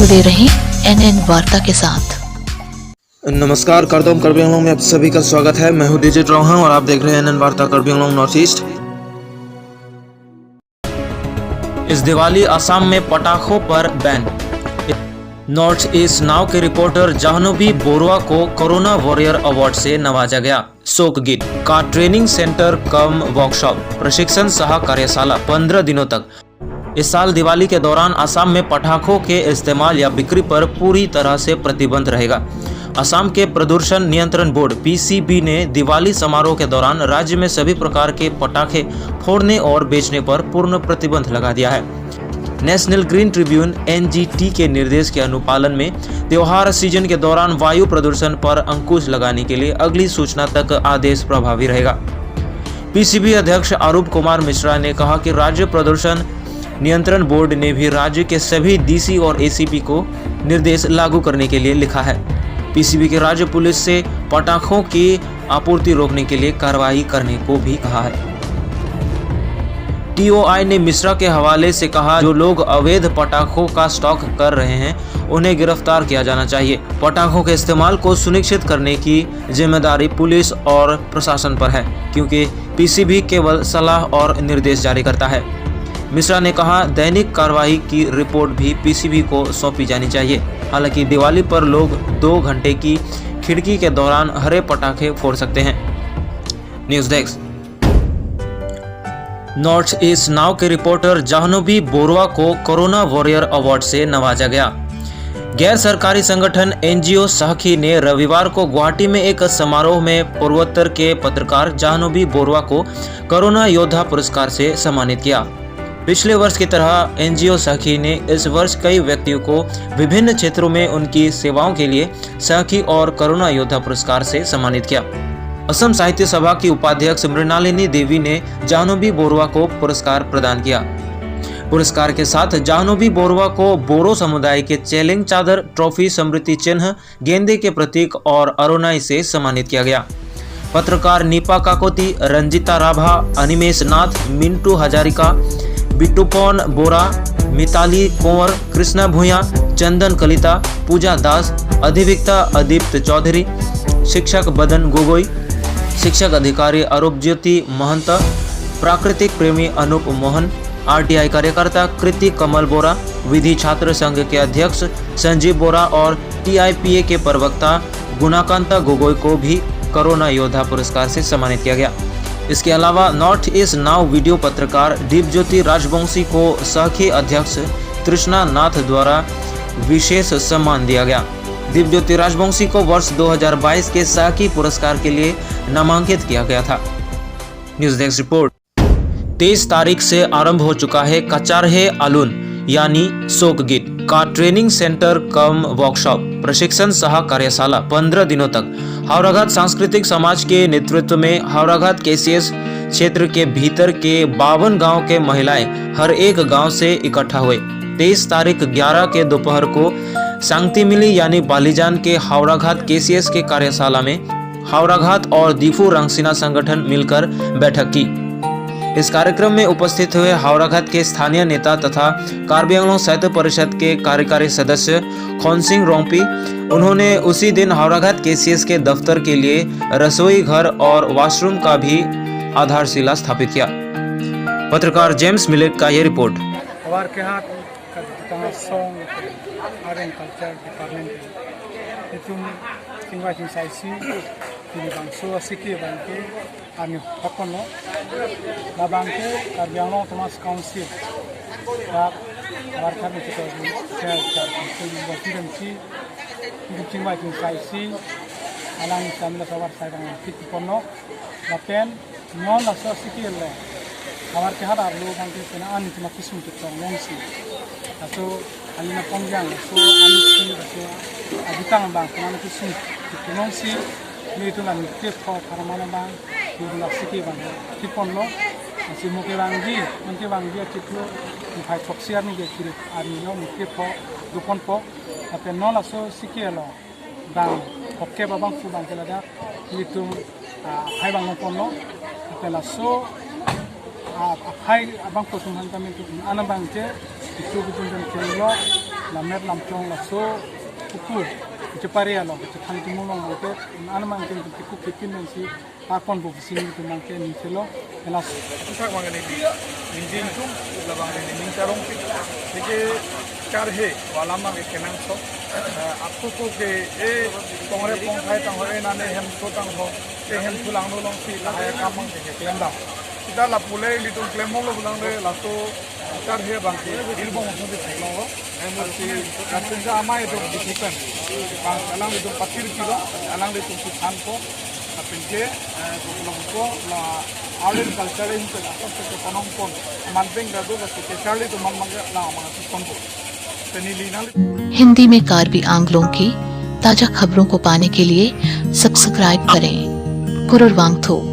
जुड़े रहें NN वार्ता के साथ। नमस्कार, करदम करबी आंगलोंग में आप सभी का स्वागत है। मैं हूं डिजिट रोहा और आप देख रहे हैं NN वार्ता करबी आंगलोंग नॉर्थ ईस्ट। इस दिवाली असम में पटाखों पर बैन। नॉर्थ ईस्ट नाउ के रिपोर्टर जाह्नवी बोरुआ को कोरोना वॉरियर अवार्ड से नवाजा गया। शोक गीत का ट्रेनिंग सेंटर कम वर्कशॉप प्रशिक्षण सह कार्यशाला 15 दिनों तक। इस साल दिवाली के दौरान असम में पटाखों के इस्तेमाल या बिक्री पर पूरी तरह से प्रतिबंध रहेगा। असम के प्रदूषण नियंत्रण बोर्ड PCB ने दिवाली समारोह के दौरान राज्य में सभी प्रकार के पटाखे फोड़ने और बेचने पर पूर्ण प्रतिबंध लगा दिया है। नेशनल ग्रीन ट्रिब्यून NGT के निर्देश के अनुपालन में त्योहार सीजन के दौरान वायु प्रदूषण पर अंकुश लगाने के लिए अगली सूचना तक आदेश प्रभावी रहेगा। PCB अध्यक्ष अरूप कुमार मिश्रा ने कहा कि राज्य प्रदूषण नियंत्रण बोर्ड ने भी राज्य के सभी DC और ACP को निर्देश लागू करने के लिए लिखा है। PCB के राज्य पुलिस से पटाखों की आपूर्ति रोकने के लिए कार्रवाई करने को भी कहा है। TOI ने मिश्रा के हवाले से कहा, जो लोग अवैध पटाखों का स्टॉक कर रहे हैं उन्हें गिरफ्तार किया जाना चाहिए। पटाखों के इस्तेमाल को सुनिश्चित करने की जिम्मेदारी पुलिस और प्रशासन पर है, क्योंकि PCB केवल सलाह और निर्देश जारी करता है। मिश्रा ने कहा, दैनिक कार्रवाई की रिपोर्ट भी PCB को सौंपी जानी चाहिए। हालांकि दिवाली पर लोग 2 घंटे की खिड़की के दौरान हरे पटाखे फोड़ सकते हैं। News desk. North east now के रिपोर्टर जाह्नवी बोरुआ को कोरोना वॉरियर अवार्ड से नवाजा गया। गैर सरकारी संगठन NGO साखी ने रविवार को गुवाहाटी में एक समारोह में पूर्वोत्तर के पत्रकार जाह्नवी बोरुआ को कोरोना योद्धा पुरस्कार से सम्मानित किया। पिछले वर्ष की तरह NGO साखी ने इस वर्ष कई व्यक्तियों को विभिन्न क्षेत्रों में उनकी सेवाओं के लिए साखी और कोरोना योद्धा पुरस्कार से सम्मानित किया। असम साहित्य सभा की उपाध्यक्ष मृणालिनी देवी ने जाह्नवी बोरुआ को पुरस्कार प्रदान किया। पुरस्कार के साथ जाह्नवी बोरुआ को बोरो समुदाय के चेलेंग चादर, ट्रॉफी, स्मृति चिन्ह, गेंदे के प्रतीक और अरुणाई से सम्मानित किया गया। पत्रकार नीपा काकोती, रंजिता राभा, अनिमेश नाथ, मिंटू हजारिका, बिट्टूपन बोरा, मिताली कंवर, कृष्णा भूया, चंदन कलिता, पूजा दास, अधिवक्ता अदीप्त चौधरी, शिक्षक बदन गोगोई, शिक्षक अधिकारी अरूपज्योति महंत, प्राकृतिक प्रेमी अनूप मोहन, RTI कार्यकर्ता कृति कमल बोरा, विधि छात्र संघ के अध्यक्ष संजीव बोरा और TIPA के प्रवक्ता गुणाकांता गोगोई को भी कोरोना योद्धा पुरस्कार से सम्मानित किया गया। इसके अलावा नॉर्थ ईस्ट नाउ वीडियो पत्रकार दीपज्योति राजवंशी को साखी अध्यक्ष तृष्णा नाथ द्वारा विशेष सम्मान दिया गया। दीपज्योति राजवंशी को वर्ष 2022 के साखी पुरस्कार के लिए नामांकित किया गया था। News desk report. 23 तारीख से आरंभ हो चुका है कचारहे आलून यानी शोक गीत का ट्रेनिंग सेंटर कम वर्कशॉप प्रशिक्षण सह कार्यशाला 15 दिनों तक। हावड़ाघाट सांस्कृतिक समाज के नेतृत्व में हावड़ाघाट KCS क्षेत्र के भीतर के 52 गांव के महिलाएं हर एक गांव से इकट्ठा हुए। 23 तारीख 11 के दोपहर को सांगतिमिली यानी बालीजान के हावड़ाघाट KCS के कार्यशाला में हावड़ाघाट और दीफू रंगसिना संगठन मिलकर बैठक की। इस कार्यक्रम में उपस्थित हुए हावड़ाघाट के स्थानीय नेता तथा कार्बी आंगलोंग साहित्य परिषद के कार्यकारी सदस्य खोनसिंग रोंगपी। उन्होंने उसी दिन हावड़ाघाट KCS के दफ्तर के लिए रसोई घर और वॉशरूम का भी आधारशिला स्थापित किया। पत्रकार जेम्स मिलेट का ये report. Kami Hokono, Labangke, Karbiano, Thomas Council, Warkar Alang Samla Sawar Sagang Kitpono, Lapen, non associated law. Our Kahara Low Bank and Antimatism to Nancy. So Alina Pongyang, so Anisi, Abitang Bank, Antimatism to Nancy, Nitulan, Tipo, Paramana Bank. City Bank, Tipono, si Mukirangi, Munkivangi, Tiplo, if I Foxian, get to Arino, Tipo, Duponpo, but the non associated Bank, Okeba Bank, Fubankelada, Litum, Haibangopono, Pelaso, a high Banco to Mantamento, Anabanke, the two between them, la mer lam chong la so kuku je pare alo je khang ti mo long ke an man ke ku ke pin si pa kon bo si ni tu man ke ni thelo ela sak mangane di injin tum la bangane ning tarong pi ke kar he wala ma ke kenang so आपको को के ए कोंगरे पोंग खाय तंग होए नाने हम तो तंग हो ते हम पुलांग नो लोंग सी ला है काम मंग के क्लेम दा kita la pule litung claim lo bulang de la to tar he bang ke il bong so de lo ho em si rasin ja amai to dikikan bang alang itu pakir kilo alang itu khan ko apin ke ko la out culture in के आपस के पनों को मानपेंग रदो बस के Charlie तो मन मंगे ला मा सिस्टम को तनी लीना हिंदी में कार्बी आंग्लों की ताजा खबरों को पाने के लिए सब्सक्राइब करें कुरुर वांगथो।